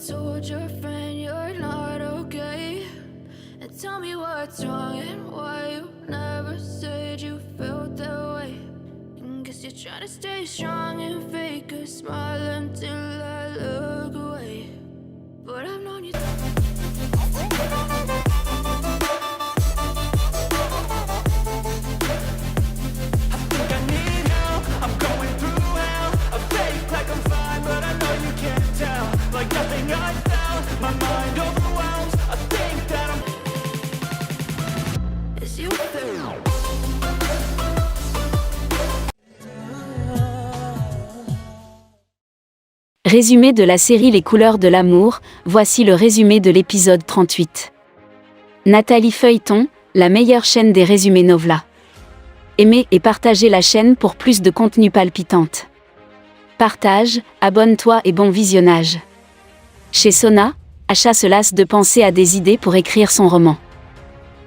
told your friend you're not okay? And tell me what's wrong and why you never said you felt that way. And guess you're trying to stay strong and fake a smile until I look away. But I've known you. Like nothing I felt, my mind overwhelms. I think that I'm Is you Résumé de la série Les couleurs de l'amour, voici le résumé de l'épisode 38. Nathalie Feuilleton, la meilleure chaîne des résumés Novela. Aimez et partagez la chaîne pour plus de contenu palpitante. Partage, abonne-toi et bon visionnage. Chez Sona, Asha se lasse de penser à des idées pour écrire son roman.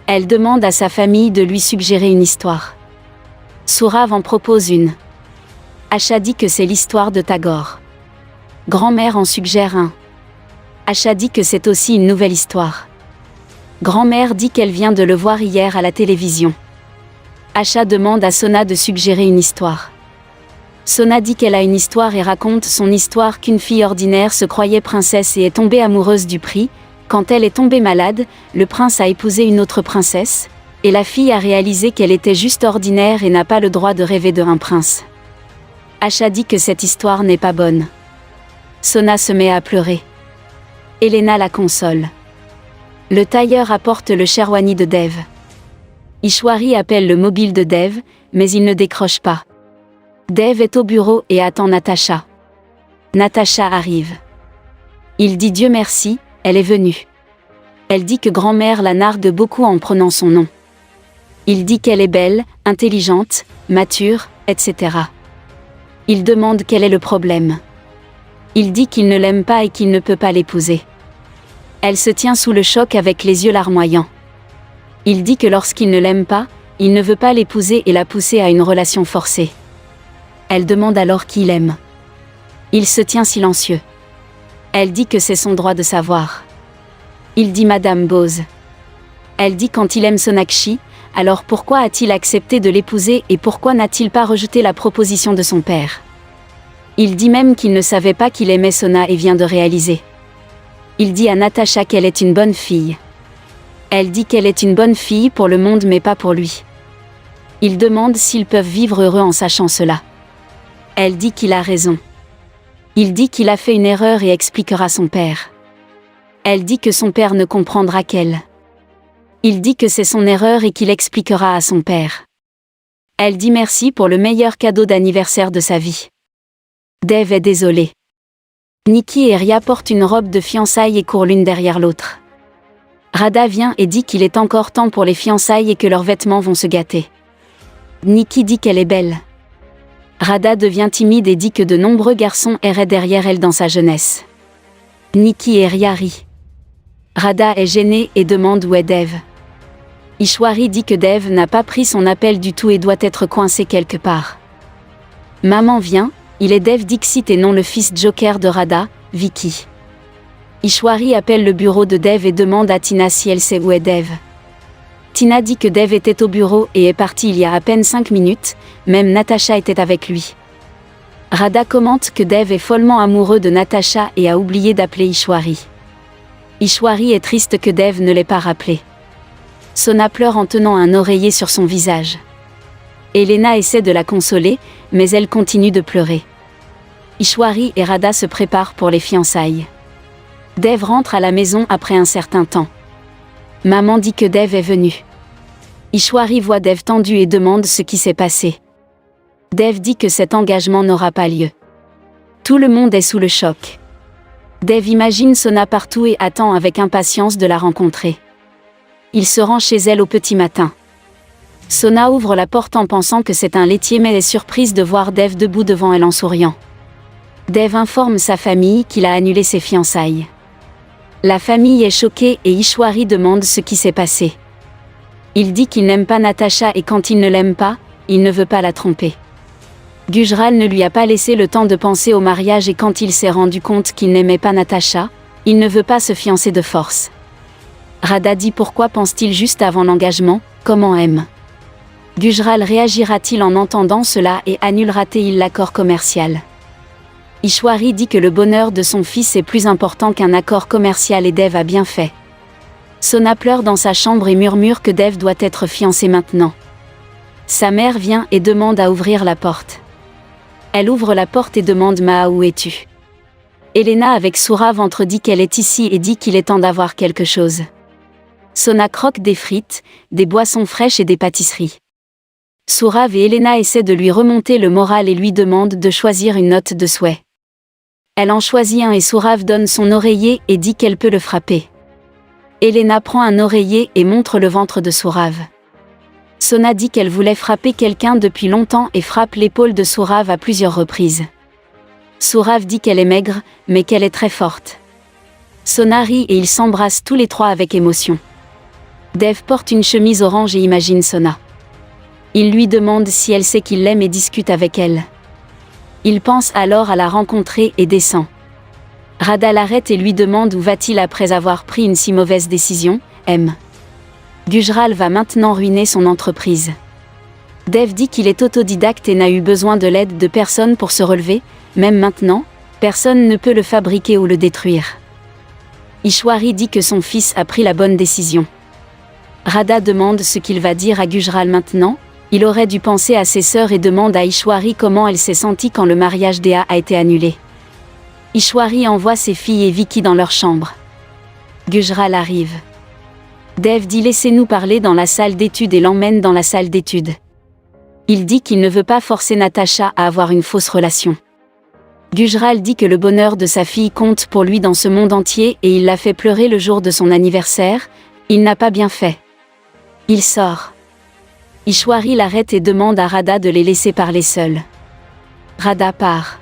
Elle demande à sa famille de lui suggérer une histoire. Sourav en propose une. Asha dit que c'est l'histoire de Tagore. Grand-mère en suggère un. Asha dit que c'est aussi une nouvelle histoire. Grand-mère dit qu'elle vient de le voir hier à la télévision. Asha demande à Sona de suggérer une histoire. Sona dit qu'elle a une histoire et raconte son histoire qu'une fille ordinaire se croyait princesse et est tombée amoureuse du prince. Quand elle est tombée malade, le prince a épousé une autre princesse, et la fille a réalisé qu'elle était juste ordinaire et n'a pas le droit de rêver d'un prince. Asha dit que cette histoire n'est pas bonne. Sona se met à pleurer. Elena la console. Le tailleur apporte le sherwani de Dev. Ishwari appelle le mobile de Dev, mais il ne décroche pas. Dev est au bureau et attend Natacha. Natacha arrive. Il dit Dieu merci, elle est venue. Elle dit que grand-mère la nargue beaucoup en prenant son nom. Il dit qu'elle est belle, intelligente, mature, etc. Il demande quel est le problème. Il dit qu'il ne l'aime pas et qu'il ne peut pas l'épouser. Elle se tient sous le choc avec les yeux larmoyants. Il dit que lorsqu'il ne l'aime pas, il ne veut pas l'épouser et la pousser à une relation forcée. Elle demande alors qui l'aime. Il se tient silencieux. Elle dit que c'est son droit de savoir. Il dit Madame Bose. Elle dit quand il aime Sonakshi, alors pourquoi a-t-il accepté de l'épouser et pourquoi n'a-t-il pas rejeté la proposition de son père? Il dit même qu'il ne savait pas qu'il aimait Sona et vient de réaliser. Il dit à Natacha qu'elle est une bonne fille. Elle dit qu'elle est une bonne fille pour le monde mais pas pour lui. Il demande s'ils peuvent vivre heureux en sachant cela. Elle dit qu'il a raison. Il dit qu'il a fait une erreur et expliquera son père. Elle dit que son père ne comprendra qu'elle. Il dit que c'est son erreur et qu'il expliquera à son père. Elle dit merci pour le meilleur cadeau d'anniversaire de sa vie. Dev est désolé. Nikki et Ria portent une robe de fiançailles et courent l'une derrière l'autre. Radha vient et dit qu'il est encore temps pour les fiançailles et que leurs vêtements vont se gâter. Nikki dit qu'elle est belle. Radha devient timide et dit que de nombreux garçons erraient derrière elle dans sa jeunesse. Nikki et Ria rient. Radha est gênée et demande où est Dev. Ishwari dit que Dev n'a pas pris son appel du tout et doit être coincé quelque part. Maman vient, il est Dev Dixit et non le fils Joker de Radha, Vicky. Ishwari appelle le bureau de Dev et demande à Tina si elle sait où est Dev. Tina dit que Dev était au bureau et est parti il y a à peine 5 minutes, même Natacha était avec lui. Radha commente que Dev est follement amoureux de Natacha et a oublié d'appeler Ishwari. Ishwari est triste que Dev ne l'ait pas rappelé. Sona pleure en tenant un oreiller sur son visage. Elena essaie de la consoler, mais elle continue de pleurer. Ishwari et Radha se préparent pour les fiançailles. Dev rentre à la maison après un certain temps. Maman dit que Dev est venu. Ishwari voit Dev tendu et demande ce qui s'est passé. Dev dit que cet engagement n'aura pas lieu. Tout le monde est sous le choc. Dev imagine Sona partout et attend avec impatience de la rencontrer. Il se rend chez elle au petit matin. Sona ouvre la porte en pensant que c'est un laitier mais est surprise de voir Dev debout devant elle en souriant. Dev informe sa famille qu'il a annulé ses fiançailles. La famille est choquée et Ishwari demande ce qui s'est passé. Il dit qu'il n'aime pas Natacha et quand il ne l'aime pas, il ne veut pas la tromper. Gujral ne lui a pas laissé le temps de penser au mariage et quand il s'est rendu compte qu'il n'aimait pas Natacha, Il ne veut pas se fiancer de force. Radha dit pourquoi pense-t-il juste avant l'engagement, comment M. Gujral réagira-t-il en entendant cela et annulera-t-il l'accord commercial? Ishwari dit que le bonheur de son fils est plus important qu'un accord commercial et Dev a bien fait. Sona pleure dans sa chambre et murmure que Dev doit être fiancé maintenant. Sa mère vient et demande à ouvrir la porte. Elle ouvre la porte et demande Maha où es-tu? Elena avec Sourav entre dit qu'elle est ici et dit qu'il est temps d'avoir quelque chose. Sona croque des frites, des boissons fraîches et des pâtisseries. Sourav et Elena essaient de lui remonter le moral et lui demandent de choisir une note de souhait. Elle en choisit un et Sourav donne son oreiller et dit qu'elle peut le frapper. Elena prend un oreiller et montre le ventre de Sourav. Sona dit qu'elle voulait frapper quelqu'un depuis longtemps et frappe l'épaule de Sourav à plusieurs reprises. Sourav dit qu'elle est maigre, mais qu'elle est très forte. Sona rit et ils s'embrassent tous les trois avec émotion. Dev porte une chemise orange et imagine Sona. Il lui demande si elle sait qu'il l'aime et discute avec elle. Il pense alors à la rencontrer et descend. Radha l'arrête et lui demande où va-t-il après avoir pris une si mauvaise décision. M. Gujral va maintenant ruiner son entreprise. Dev dit qu'il est autodidacte et n'a eu besoin de l'aide de personne pour se relever, même maintenant, personne ne peut le fabriquer ou le détruire. Ishwari dit que son fils a pris la bonne décision. Radha demande ce qu'il va dire à Gujral maintenant. Il aurait dû penser à ses sœurs et demande à Ishwari comment elle s'est sentie quand le mariage d'Ea a été annulé. Ishwari envoie ses filles et Vicky dans leur chambre. Gujral arrive. Dev dit laissez-nous parler dans la salle d'études et l'emmène dans la salle d'études. Il dit qu'il ne veut pas forcer Natasha à avoir une fausse relation. Gujral dit que le bonheur de sa fille compte pour lui dans ce monde entier et il l'a fait pleurer le jour de son anniversaire. Il n'a pas bien fait. Il sort. Ishwari l'arrête et demande à Radha de les laisser parler seuls. Radha part.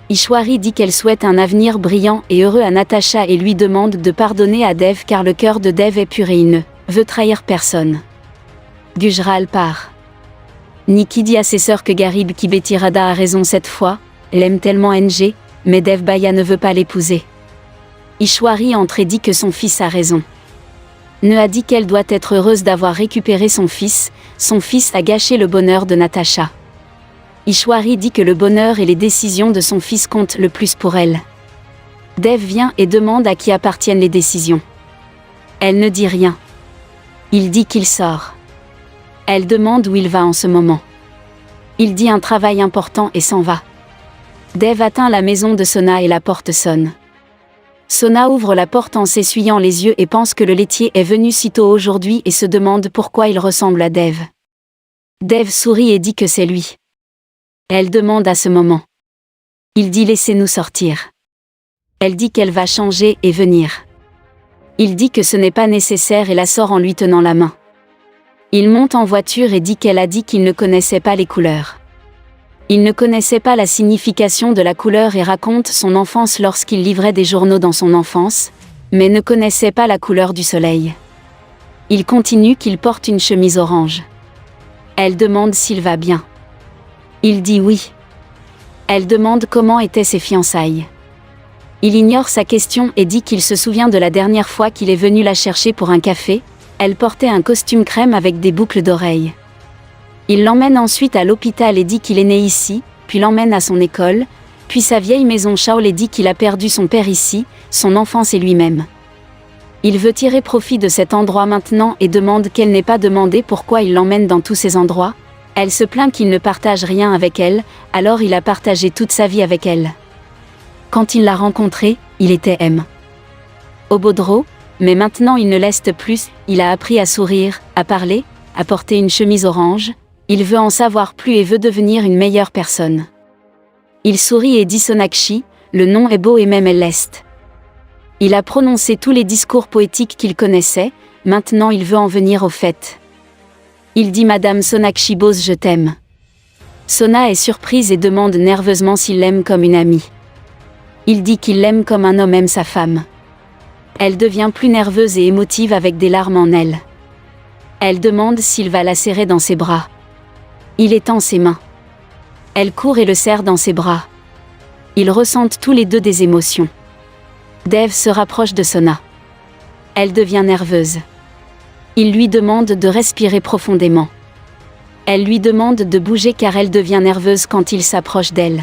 Ishwari dit qu'elle souhaite un avenir brillant et heureux à Natasha et lui demande de pardonner à Dev car le cœur de Dev est pur et il ne veut trahir personne. Gujral part. Nikki dit à ses sœurs que Garib Kibeti Radha a raison cette fois, elle aime tellement NG, mais Dev Baya ne veut pas l'épouser. Ishwari entre et dit que son fils a raison. Ne a dit qu'elle doit être heureuse d'avoir récupéré son fils a gâché le bonheur de Natasha. Ishwari dit que le bonheur et les décisions de son fils comptent le plus pour elle. Dev vient et demande à qui appartiennent les décisions. Elle ne dit rien. Il dit qu'il sort. Elle demande où il va en ce moment. Il dit un travail important et s'en va. Dev atteint la maison de Sona et la porte sonne. Sona ouvre la porte en s'essuyant les yeux et pense que le laitier est venu si tôt aujourd'hui et se demande pourquoi il ressemble à Dev. Dev sourit et dit que c'est lui. Elle demande à ce moment. Il dit laissez-nous sortir. Elle dit qu'elle va changer et venir. Il dit que ce n'est pas nécessaire et la sort en lui tenant la main. Il monte en voiture et dit qu'elle a dit qu'il ne connaissait pas les couleurs. Il ne connaissait pas la signification de la couleur et raconte son enfance lorsqu'il livrait des journaux dans son enfance, mais ne connaissait pas la couleur du soleil. Il continue qu'il porte une chemise orange. Elle demande s'il va bien. Il dit oui. Elle demande comment étaient ses fiançailles. Il ignore sa question et dit qu'il se souvient de la dernière fois qu'il est venu la chercher pour un café. Elle portait un costume crème avec des boucles d'oreilles. Il l'emmène ensuite à l'hôpital et dit qu'il est né ici, puis l'emmène à son école, puis sa vieille maison Shaol et dit qu'il a perdu son père ici, son enfance et lui-même. Il veut tirer profit de cet endroit maintenant et demande qu'elle n'ait pas demandé pourquoi il l'emmène dans tous ces endroits. Elle se plaint qu'il ne partage rien avec elle, alors il a partagé toute sa vie avec elle. Quand il l'a rencontrée, il était M. Obodro, mais maintenant il ne l'est plus, il a appris à sourire, à parler, à porter une chemise orange. Il veut en savoir plus et veut devenir une meilleure personne. Il sourit et dit Sonakshi, le nom est beau et même elle l'est. Il a prononcé tous les discours poétiques qu'il connaissait, maintenant il veut en venir au fait. Il dit Madame Sonakshi Bose je t'aime. Sona est surprise et demande nerveusement s'il l'aime comme une amie. Il dit qu'il l'aime comme un homme aime sa femme. Elle devient plus nerveuse et émotive avec des larmes en elle. Elle demande s'il va la serrer dans ses bras. Il étend ses mains. Elle court et le serre dans ses bras. Ils ressentent tous les deux des émotions. Dave se rapproche de Sona. Elle devient nerveuse. Il lui demande de respirer profondément. Elle lui demande de bouger car elle devient nerveuse quand il s'approche d'elle.